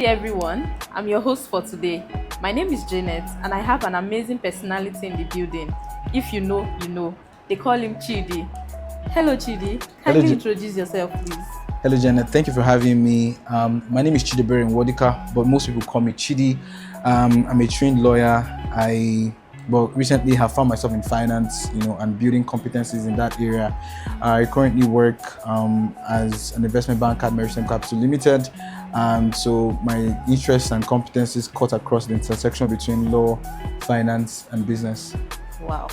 Hey everyone, I'm your host for today. My name is Janet and I have an amazing personality in the building. If you know, you know. They call him Chidi. Hello Chidi, Hello, kindly introduce yourself please. hello, Janet. Thank you for having me. My name is Chidi Nwodika, but most people call me Chidi. I'm a trained lawyer. But recently have found myself in finance, and building competencies in that area. I currently work as an investment banker at Meristem Capital Limited. So my interests and competencies cut across the intersection between law, finance, and business. Wow.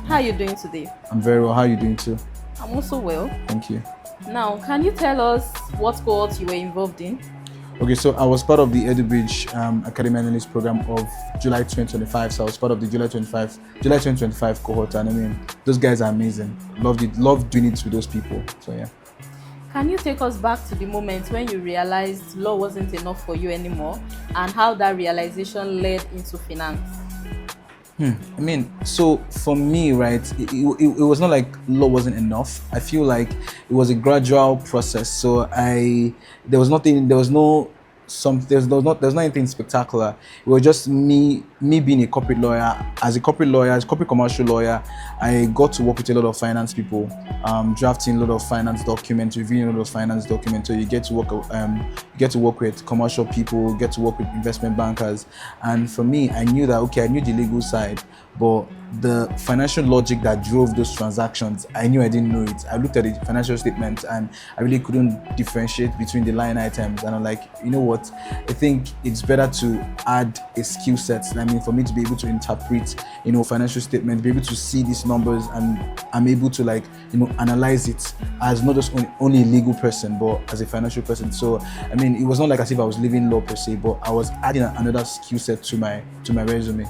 How are you doing today? I'm very well. How are you doing too? I'm also well. Thank you. Now, can you tell us what cohort you were involved in? Okay, so I was part of the EduBridge Academy Analyst Program of July 2025. So I was part of the July 2025 cohort, and I mean, those guys are amazing. Loved doing it with those people. So yeah. Can you take us back to the moment when you realized law wasn't enough for you anymore and how that realization led into finance? I mean, so for me, right, it was not like law wasn't enough. I feel like it was a gradual process. So there was nothing, there was no some there's not anything spectacular. It was just me being a corporate lawyer. As a corporate commercial lawyer, I got to work with a lot of finance people, drafting a lot of finance documents, reviewing a lot of finance documents. So you get to work with commercial people, get to work with investment bankers. And for me, I knew that I knew the legal side, but the financial logic that drove those transactions, I knew I didn't know it. I looked at the financial statements and I really couldn't differentiate between the line items. And I'm like, you know what? I think it's better to add a skill set. I mean, for me to be able to interpret, financial statements, be able to see these numbers, and I'm able to analyze it as not just only a legal person, but as a financial person. So, I mean, it was not like as if I was leaving law per se, but I was adding another skill set to my resume.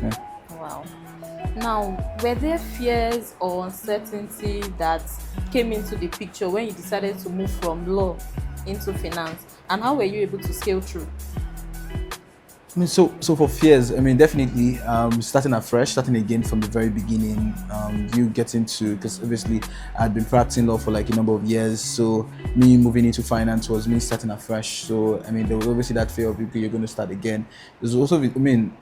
Yeah. Wow. Now, were there fears or uncertainty that came into the picture when you decided to move from law into finance? And how were you able to scale through? I mean, so for fears, I mean, definitely starting afresh, starting again from the very beginning. You get into, because obviously I'd been practicing law for like a number of years, so me moving into finance was me starting afresh. So I mean, there was obviously that fear of, okay, you're going to start again. There's also, I mean,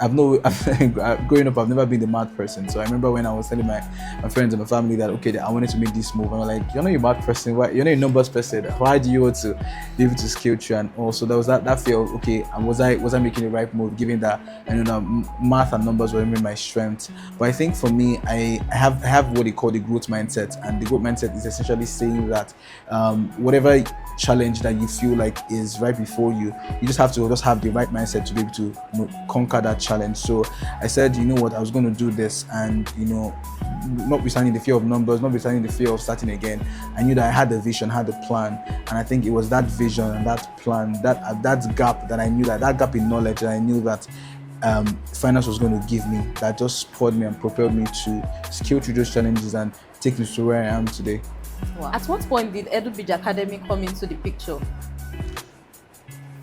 growing up, I've never been the mad person. So I remember when I was telling my friends and my family that okay, I wanted to make this move, and I'm like, you're not a mad person, why? You're not a numbers person. Why do you want to be able to scale through? And also there was that fear of, okay, and was I making the right move, given that math and numbers were my strength. But I think for me, I have what they call the growth mindset, and the growth mindset is essentially saying that whatever challenge that you feel like is right before you, you just have to have the right mindset to be able to conquer that challenge. So I said, you know what, I was going to do this, and notwithstanding the fear of numbers, notwithstanding the fear of starting again, I knew that I had the vision, had the plan, and I think it was that vision and that plan, that gap that I knew, that gap in knowledge that I knew that finance was going to give me, that just spurred me and propelled me to scale through those challenges and take me to where I am today. Wow. At what point did EduBridge Academy come into the picture?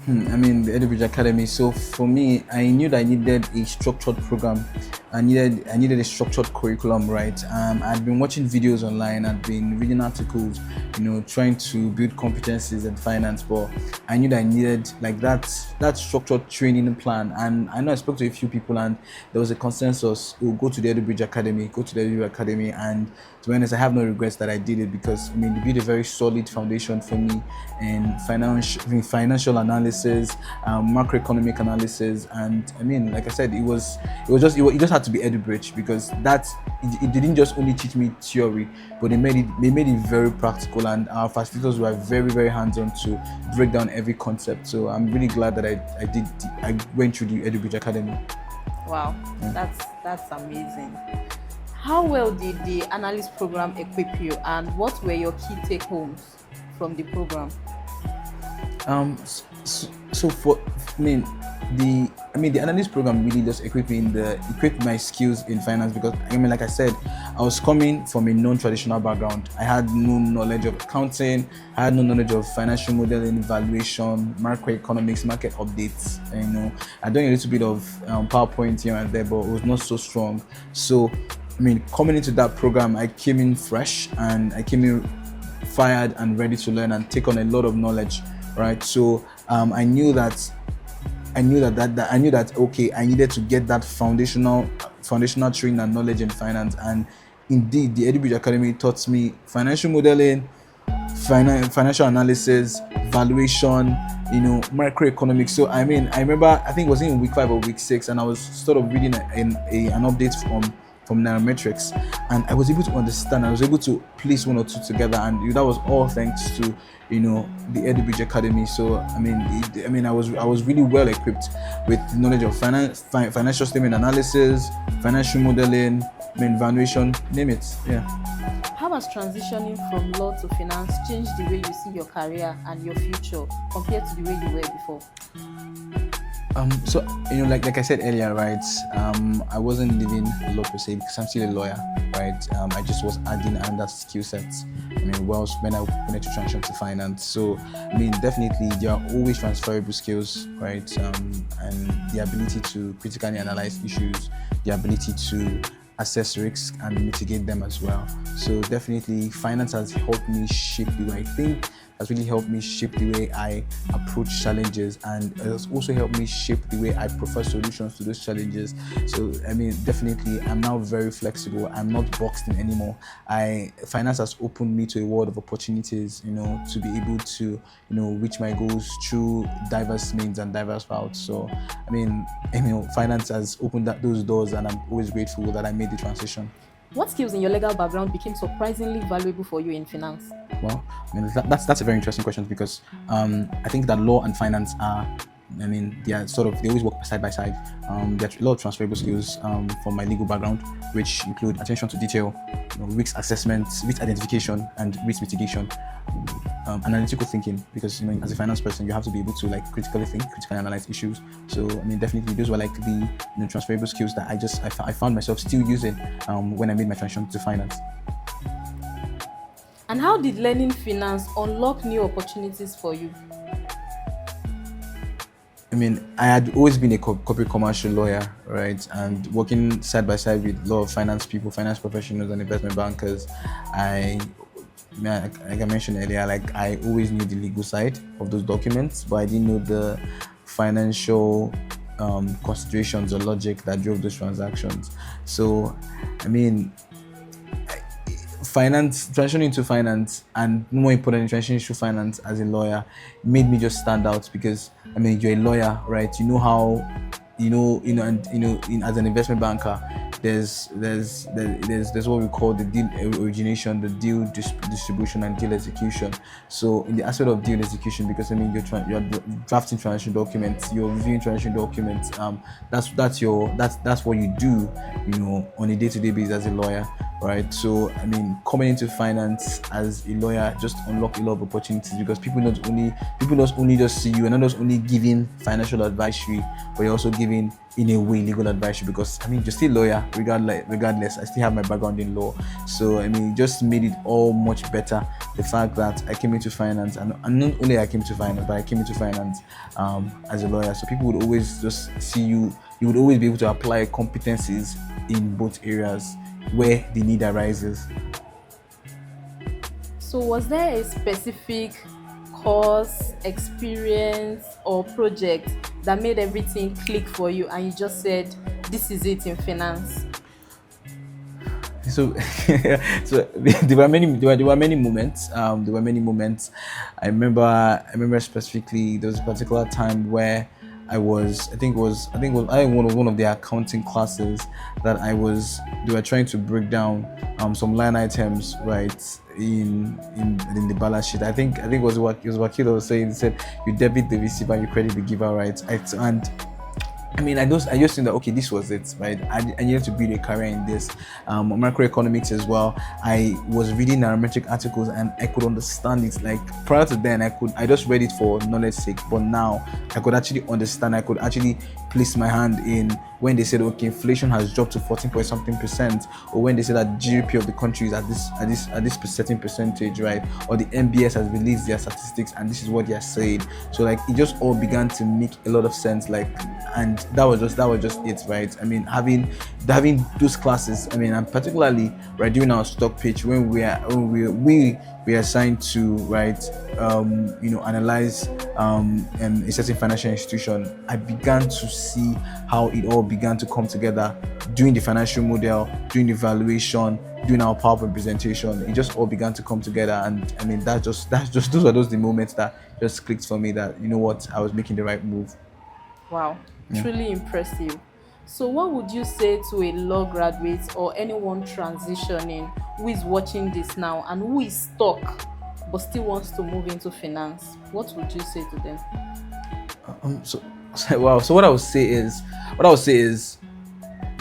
I mean, the EduBridge Academy. So for me, I knew that I needed a structured program. I needed a structured curriculum, right? I'd been watching videos online, I'd been reading articles, trying to build competencies in finance, but I knew that I needed like that structured training plan. And I know I spoke to a few people, and there was a consensus: go to the EduBridge Academy. And to be honest, I have no regrets that I did it, because I mean, it built a very solid foundation for me in financial analysis, macroeconomic analysis, and I mean, like I said, it just had to be EduBridge, because it didn't just only teach me theory, but they made it very practical, and our facilitators were very, very hands-on to break down every concept. So I'm really glad that I went through the EduBridge Academy. Wow, yeah. That's amazing. How well did the Analyst Program equip you, and what were your key take-homes from the program? So for the Analyst Program really just equipped my skills in finance, because like I said, I was coming from a non-traditional background. I had no knowledge of accounting, I had no knowledge of financial modeling, valuation, macroeconomics, market updates. I done a little bit of PowerPoint here and there, but it was not so strong. So coming into that program, I came in fresh, and I came in fired and ready to learn and take on a lot of knowledge right? So I knew that okay, I needed to get that foundational training and knowledge in finance. And indeed, the EduBridge Academy taught me financial modeling, financial analysis, valuation, macroeconomics. So I remember, I think it was in week 5 or week 6, and I was sort of reading an update from nairametrics, and I was able to understand. I was able to place one or two together, and that was all thanks to the EduBridge Academy. So I was really well equipped with the knowledge of financial statement analysis, financial modeling, valuation, name it. Yeah. How has transitioning from law to finance changed the way you see your career and your future compared to the way you were before? So like I said earlier, right? I wasn't leaving law per se because I'm still a lawyer, right? I just was adding another skill sets. When I wanted to transition to finance. So definitely there are always transferable skills, right? And the ability to critically analyze issues, the ability to assess risks and mitigate them as well. So definitely finance has helped me shape the way I think, has really helped me shape the way I approach challenges, and it has also helped me shape the way I prefer solutions to those challenges. So definitely I'm now very flexible. I'm not boxed in anymore. Finance has opened me to a world of opportunities, to be able to reach my goals through diverse means and diverse routes. So finance has opened those doors, and I'm always grateful that I made the transition. What skills in your legal background became surprisingly valuable for you in finance? Well, that's a very interesting question, because I think that law and finance are, they always work side by side. There are a lot of transferable skills from my legal background, which include attention to detail, risk assessment, risk identification, and risk mitigation. Analytical thinking, because as a finance person, you have to be able to critically think, critically analyze issues. So definitely those were the transferable skills that I found myself still using when I made my transition to finance. And how did learning finance unlock new opportunities for you? I had always been a corporate commercial lawyer, right? And working side by side with a lot of finance people, finance professionals, and investment bankers, like I mentioned earlier, I always knew the legal side of those documents, but I didn't know the financial considerations or logic that drove those transactions. So, finance, transitioning into finance, and more importantly, transitioning into finance as a lawyer made me just stand out, because you're a lawyer, right? You know how, as an investment banker, there's what we call the deal origination, the deal distribution, and deal execution. So in the aspect of deal execution, because you're drafting transaction documents, you're reviewing transaction documents. That's what you do, on a day-to-day basis as a lawyer, right? So coming into finance as a lawyer just unlock a lot of opportunities, because people not only just see you and not just only giving financial advisory, but you're also giving, in a way, legal advisory, because you're still a lawyer regardless. I still have my background in law. So it just made it all much better, the fact that I came into finance, and not only I came into finance, but I came into finance as a lawyer. So people would always just see you would always be able to apply competencies in both areas where the need arises. So was there a specific course, experience, or project that made everything click for you, and you just said, this is it in finance? So, there were many moments. There were many moments. I remember specifically there was a particular time where I think it was one of the accounting classes that they were trying to break down some line items, right, in the balance sheet. I think it was Wakil was saying. He said you debit the receiver and you credit the giver, right? And I just think that, okay, this was it, right? I needed to build a career in this. Macroeconomics as well. I was reading nairametric articles and I could understand it. Prior to then, I just read it for knowledge sake, but now I could actually understand. I could actually place my hand in when they said, okay, inflation has dropped to 14 point something percent, or when they said that GDP of the country is at this certain percentage, right? Or the MBS has released their statistics and this is what they are saying. So it just all began to make a lot of sense. and that was just it, right? I mean, having those classes, I mean, and particularly right during our stock pitch when we are assigned to, right, analyze a certain financial institution, I began to see how it all began to come together, doing the financial model, doing the valuation, doing our PowerPoint presentation. It just all began to come together, and I mean, that's just those are those the moments that just clicked for me that, you know what, I was making the right move. Wow, Yeah. truly impressive. So, what would you say to a law graduate or anyone transitioning who is watching this now and who is stuck but still wants to move into finance? What would you say to them? So wow. So what I would say is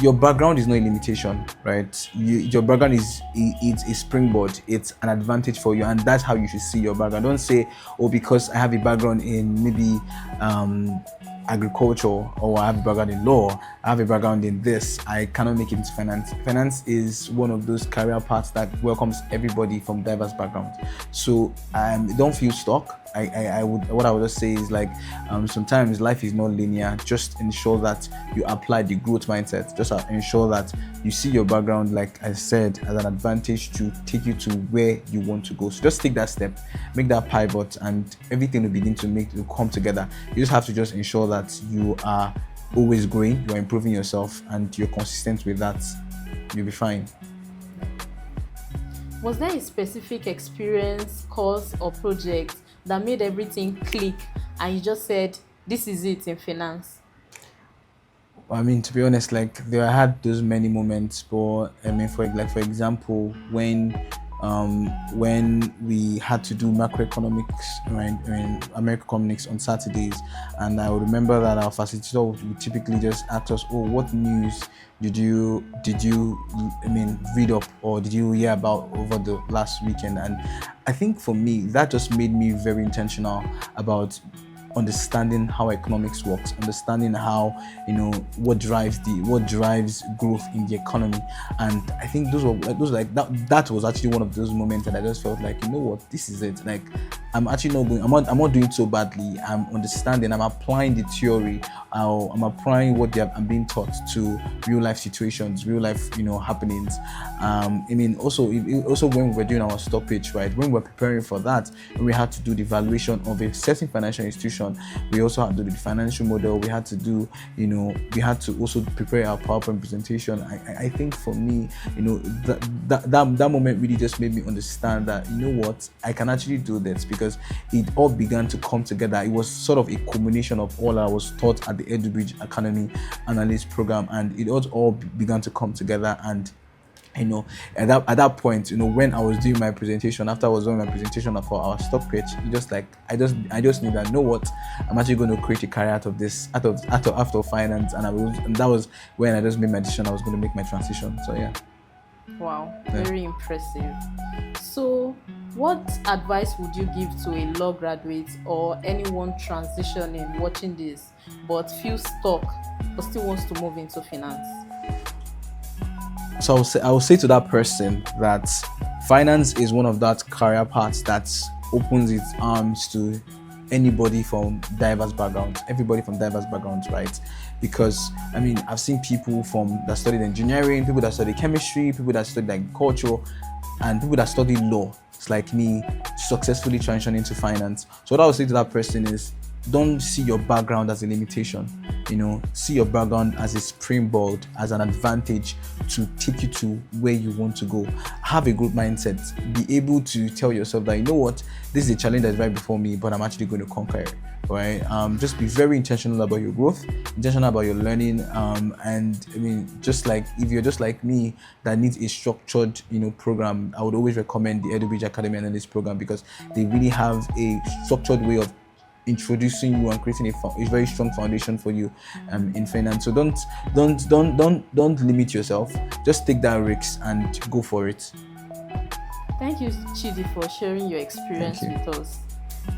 your background is not a limitation, right? Your background it's a springboard. It's an advantage for you, and that's how you should see your background. Don't say, oh, because I have a background in maybe um, agriculture, or I have a background in law, I have a background in this, I cannot make it into finance. Finance is one of those career paths that welcomes everybody from diverse backgrounds. So don't feel stuck. I would what I would just say is like sometimes life is not linear. Just ensure that you apply the growth mindset. Just ensure that you see your background, like I said, as an advantage to take you to where you want to go. So just take that step, make that pivot, and everything will begin to come together. You just have to just ensure that you are always growing, you are improving yourself, and you're consistent with that. You'll be fine. Was there a specific experience, course, or project that made everything click and you just said, this is it in finance? I mean, to be honest, like there I had those many moments, but I mean, for example, when we had to do macroeconomics, right, I mean, macroeconomics on Saturdays, and I would remember that our facilitator would typically just ask us, "Oh, what news did you I mean read up, or did you hear about over the last weekend?" And I think for me, that just made me very intentional about understanding how economics works, understanding how, what drives growth in the economy. And I think those like that was actually one of those moments that I just felt like, you know what, this is it. Like I'm not doing so badly. I'm understanding, I'm applying the theory, I'm applying I'm being taught to real life situations, real life, happenings. I mean, also when we were doing our stop pitch, right, when we were preparing for that, when we had to do the valuation of a certain financial institution, we also had to do the financial model, we had to do, we had to also prepare our PowerPoint presentation. I think for me, that moment really just made me understand that, you know what, I can actually do this, because it all began to come together. It was sort of a culmination of all I was taught at the EduBridge Academy Analyst Program, and it all began to come together. And at that point, when I was doing my presentation, after I was doing my presentation for our stock pitch, it just like I just knew that, you know what, I'm actually going to create a career out of this, out of finance. And that was when I just made my decision I was going to make my transition. So yeah. Wow, Yeah. very impressive. So, what advice would you give to a law graduate or anyone transitioning watching this but feels stuck but still wants to move into finance? So I will say to that person that finance is one of that career paths that opens its arms to anybody from diverse backgrounds, everybody from diverse backgrounds, right? Because I mean, I've seen people that studied engineering, people that studied chemistry, people that studied agriculture, and people that studied law. It's like me successfully transitioning into finance. So what I would say to that person is, don't see your background as a limitation. See your background as a springboard, as an advantage to take you to where you want to go. Have a growth mindset. Be able to tell yourself that, you know what, this is a challenge that's right before me, but I'm actually going to conquer it. Right? Just be very intentional about your growth, intentional about your learning. And I mean, just like if you're just like me that needs a structured, program, I would always recommend the EduBridge Academy Analyst Program, because they really have a structured way of introducing you and creating a very strong foundation for you in finance. So don't limit yourself. Just take that risk and go for it. Thank you, Chidi, for sharing your Thank experience you. with us.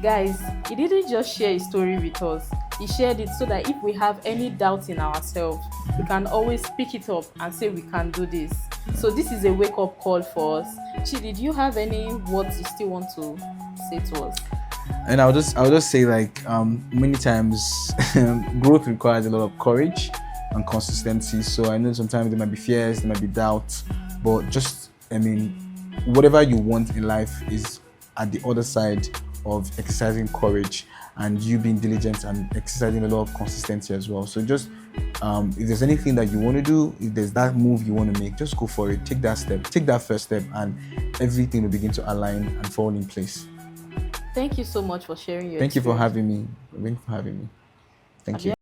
Guys, he didn't just share his story with us, he shared it so that if we have any doubt in ourselves, we can always pick it up and say we can do this. So, this is a wake up call for us. Chidi, do you have any words you still want to say to us? And I'll just say like many times growth requires a lot of courage and consistency. So I know sometimes there might be fears, there might be doubts, but just whatever you want in life is at the other side of exercising courage and you being diligent and exercising a lot of consistency as well. So just if there's anything that you want to do, if there's that move you want to make, just go for it. Take that step, take that first step, and everything will begin to align and fall in place. Thank you so much for sharing your Thank you for experience. having me. Thank you for having me. Thank Have you you.